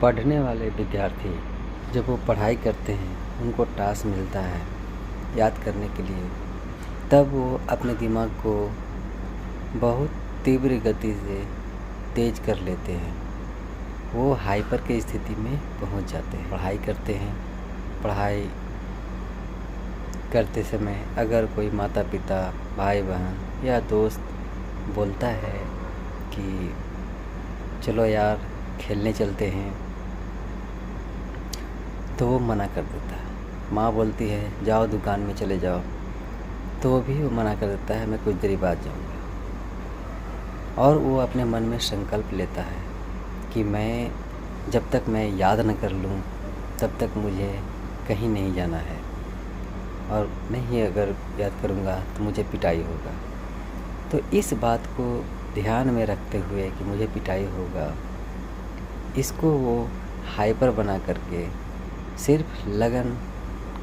पढ़ने वाले विद्यार्थी जब वो पढ़ाई करते हैं, उनको टास्क मिलता है याद करने के लिए, तब वो अपने दिमाग को बहुत तीव्र गति से तेज कर लेते हैं। वो हाइपर की स्थिति में पहुंच जाते हैं। पढ़ाई करते हैं, पढ़ाई करते समय अगर कोई माता पिता, भाई बहन या दोस्त बोलता है कि चलो यार खेलने चलते हैं, तो वो मना कर देता है। माँ बोलती है जाओ दुकान में चले जाओ, तो भी वो मना कर देता है, मैं कुछ देर बाद जाऊँगा। और वो अपने मन में संकल्प लेता है कि जब तक मैं याद न कर लूँ तब तक मुझे कहीं नहीं जाना है, और नहीं अगर याद करूँगा तो मुझे पिटाई होगा। तो इस बात को ध्यान में रखते हुए कि मुझे पिटाई होगा, इसको वो हाइपर बना करके सिर्फ लगन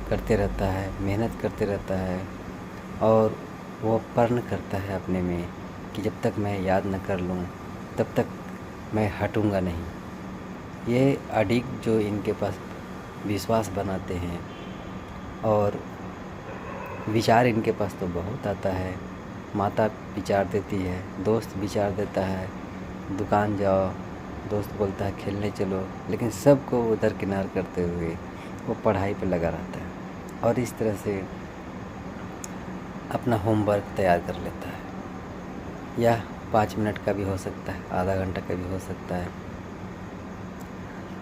करते रहता है, मेहनत करते रहता है, और वो प्रण करता है अपने में कि जब तक मैं याद न कर लूँ तब तक मैं हटूँगा नहीं। ये अडिग जो इनके पास विश्वास बनाते हैं, और विचार इनके पास तो बहुत आता है। माता विचार देती है, दोस्त विचार देता है, दुकान जाओ, दोस्त बोलता है खेलने चलो, लेकिन सबको उधर किनार करते हुए वो पढ़ाई पे लगा रहता है और इस तरह से अपना होमवर्क तैयार कर लेता है। यह 5 मिनट का भी हो सकता है, आधा घंटा का भी हो सकता है।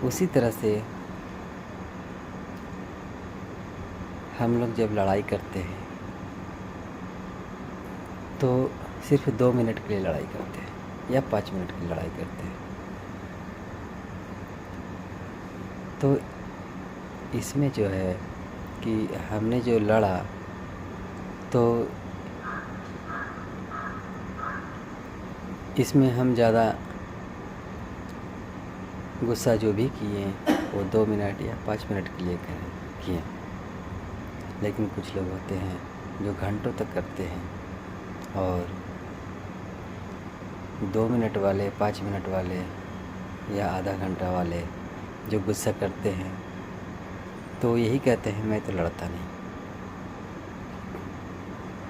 उसी तरह से हम लोग जब लड़ाई करते हैं तो सिर्फ 2 मिनट के लिए लड़ाई करते हैं या 5 मिनट की लड़ाई करते हैं। तो इसमें जो है कि हमने जो लड़ा, तो इसमें हम ज़्यादा गुस्सा जो भी किए वो 2 मिनट या 5 मिनट के लिए किए। लेकिन कुछ लोग होते हैं जो घंटों तक करते हैं, और 2 मिनट वाले, 5 मिनट वाले या आधा घंटा वाले जो गुस्सा करते हैं, तो यही कहते हैं मैं तो लड़ता नहीं,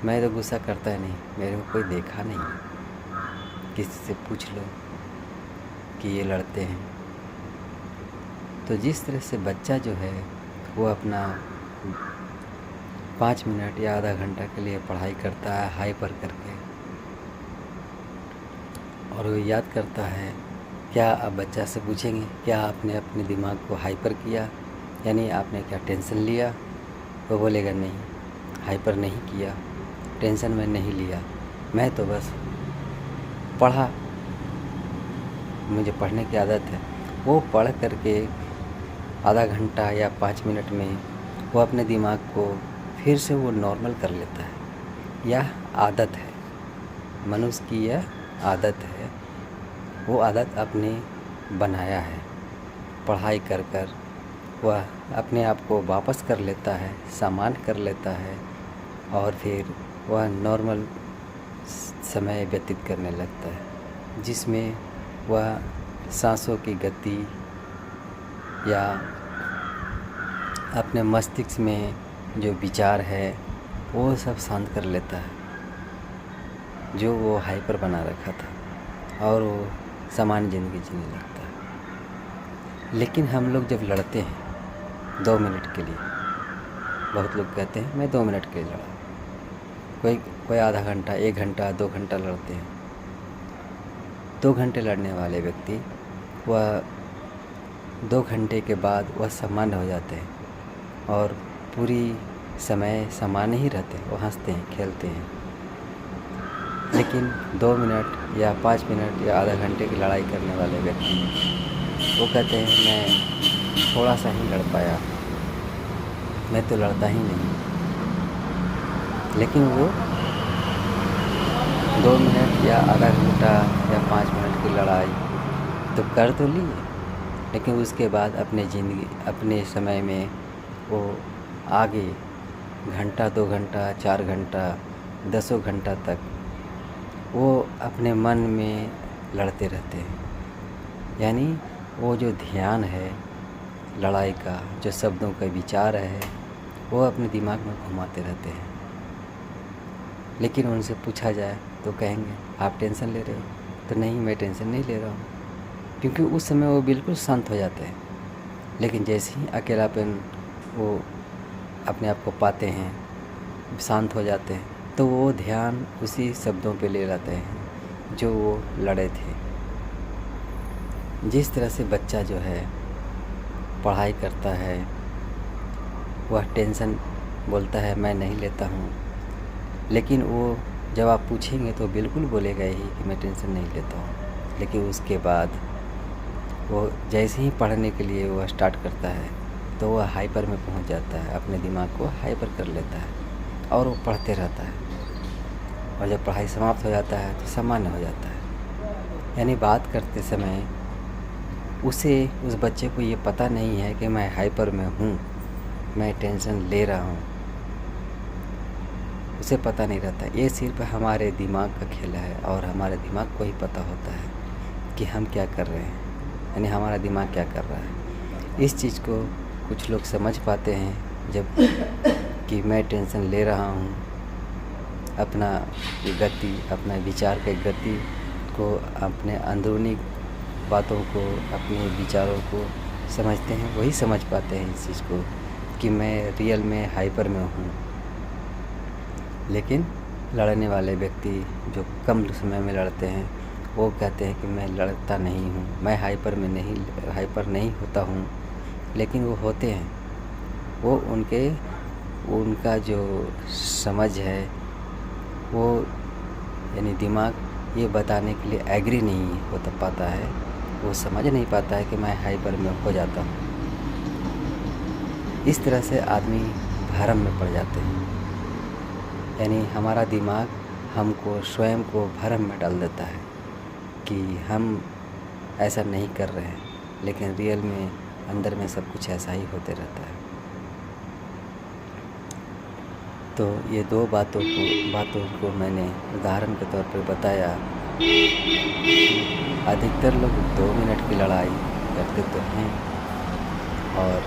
मैं तो गुस्सा करता ही नहीं, मेरे को कोई देखा नहीं। किसी से पूछ लो कि ये लड़ते हैं। तो जिस तरह से बच्चा जो है वो अपना 5 मिनट या आधा घंटा के लिए पढ़ाई करता है हाइपर करके, और वो याद करता है। क्या आप बच्चा से पूछेंगे क्या आपने अपने दिमाग को हाइपर किया, यानी आपने क्या टेंशन लिया? वो बोलेगा नहीं, हाइपर नहीं किया, टेंशन में नहीं लिया, मैं तो बस पढ़ा, मुझे पढ़ने की आदत है। वो पढ़ करके आधा घंटा या 5 मिनट में वो अपने दिमाग को फिर से वो नॉर्मल कर लेता है। यह आदत है, मनुष्य की यह आदत है। वो आदत अपने बनाया है, पढ़ाई कर कर वह अपने आप को वापस कर लेता है, सामान्य कर लेता है, और फिर वह नॉर्मल समय व्यतीत करने लगता है, जिसमें वह सांसों की गति या अपने मस्तिष्क में जो विचार है वो सब शांत कर लेता है, जो वो हाइपर बना रखा था, और वो सामान्य ज़िंदगी जीने लगता है। लेकिन हम लोग जब लड़ते हैं 2 मिनट के लिए, बहुत लोग कहते हैं मैं 2 मिनट के लिए लड़ा, कोई आधा घंटा, 1 घंटा, 2 घंटा लड़ते हैं। 2 घंटे लड़ने वाले व्यक्ति वह 2 घंटे के बाद वह सामान्य हो जाते हैं, और पूरी समय सामान्य ही रहते हैं, वो हंसते हैं, खेलते हैं। लेकिन 2 मिनट या 5 मिनट या आधा घंटे की लड़ाई करने वाले व्यक्ति वो कहते हैं मैं थोड़ा सा ही लड़ पाया, मैं तो लड़ता ही नहीं। लेकिन वो 2 मिनट या आधा घंटा या 5 मिनट की लड़ाई तो कर तो लिए, लेकिन उसके बाद अपने समय में वो आगे घंटा, 2 घंटा, 4 घंटा, 10 घंटा तक वो अपने मन में लड़ते रहते हैं। यानी वो जो ध्यान है लड़ाई का, जो शब्दों का विचार है, वो अपने दिमाग में घुमाते रहते हैं। लेकिन उनसे पूछा जाए तो कहेंगे आप टेंशन ले रहे हो? तो नहीं, मैं टेंशन नहीं ले रहा हूँ, क्योंकि उस समय वो बिल्कुल शांत हो जाते हैं। लेकिन जैसे ही अकेलापन वो अपने आप को पाते हैं, शांत हो जाते हैं, तो वो ध्यान उसी शब्दों पे ले जाते हैं जो वो लड़े थे। जिस तरह से बच्चा जो है पढ़ाई करता है, वह टेंशन बोलता है मैं नहीं लेता हूँ, लेकिन वो जब आप पूछेंगे तो बिल्कुल बोलेगा ही कि मैं टेंशन नहीं लेता हूँ। लेकिन उसके बाद वो जैसे ही पढ़ने के लिए वो स्टार्ट करता है तो वह हाइपर में पहुँच जाता है, अपने दिमाग को हाइपर कर लेता है और वो पढ़ते रहता है। और जब पढ़ाई समाप्त हो जाता है तो सामान्य हो जाता है। यानी बात करते समय उस बच्चे को ये पता नहीं है कि मैं हाइपर में हूँ, मैं टेंशन ले रहा हूँ, उसे पता नहीं रहता। ये सिर्फ हमारे दिमाग का खेल है और हमारे दिमाग को ही पता होता है कि हम क्या कर रहे हैं, यानी हमारा दिमाग क्या कर रहा है। इस चीज़ को कुछ लोग समझ पाते हैं जब कि मैं टेंशन ले रहा हूँ, अपना गति, अपना विचार के गति को, अपने अंदरूनी बातों को, अपने विचारों को समझते हैं, वही समझ पाते हैं इस चीज़ को कि मैं रियल में हाइपर में हूँ। लेकिन लड़ने वाले व्यक्ति जो कम समय में लड़ते हैं वो कहते हैं कि मैं लड़ता नहीं हूँ, मैं हाइपर नहीं होता हूँ, लेकिन वो होते हैं। वो उनका जो समझ है वो, यानी दिमाग ये बताने के लिए एग्री नहीं होता पाता है, वो समझ नहीं पाता है कि मैं हाइपर में हो जाता हूँ। इस तरह से आदमी भ्रम में पड़ जाते हैं। यानी हमारा दिमाग हमको स्वयं को भ्रम में डाल देता है कि हम ऐसा नहीं कर रहे हैं, लेकिन रियल में अंदर में सब कुछ ऐसा ही होते रहता है। तो ये दो बातों को मैंने उदाहरण के तौर पर बताया। अधिकतर लोग 2 मिनट की लड़ाई करते तो हैं और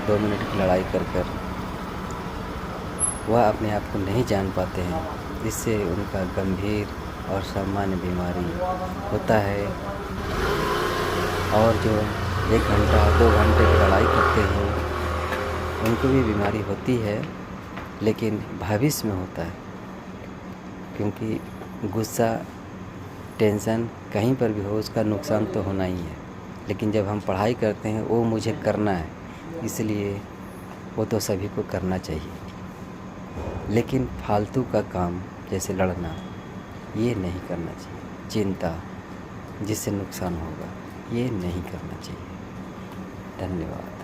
2 मिनट की लड़ाई कर वह अपने आप को नहीं जान पाते हैं, जिससे उनका गंभीर और सामान्य बीमारी होता है। और जो 1 घंटा 2 घंटे की लड़ाई करते हैं उनको भी बीमारी होती है, लेकिन भविष्य में होता है, क्योंकि गुस्सा, टेंशन कहीं पर भी हो उसका नुकसान तो होना ही है। लेकिन जब हम पढ़ाई करते हैं वो मुझे करना है, इसलिए वो तो सभी को करना चाहिए। लेकिन फालतू का काम जैसे लड़ना ये नहीं करना चाहिए। चिंता जिससे नुकसान होगा ये नहीं करना चाहिए। धन्यवाद।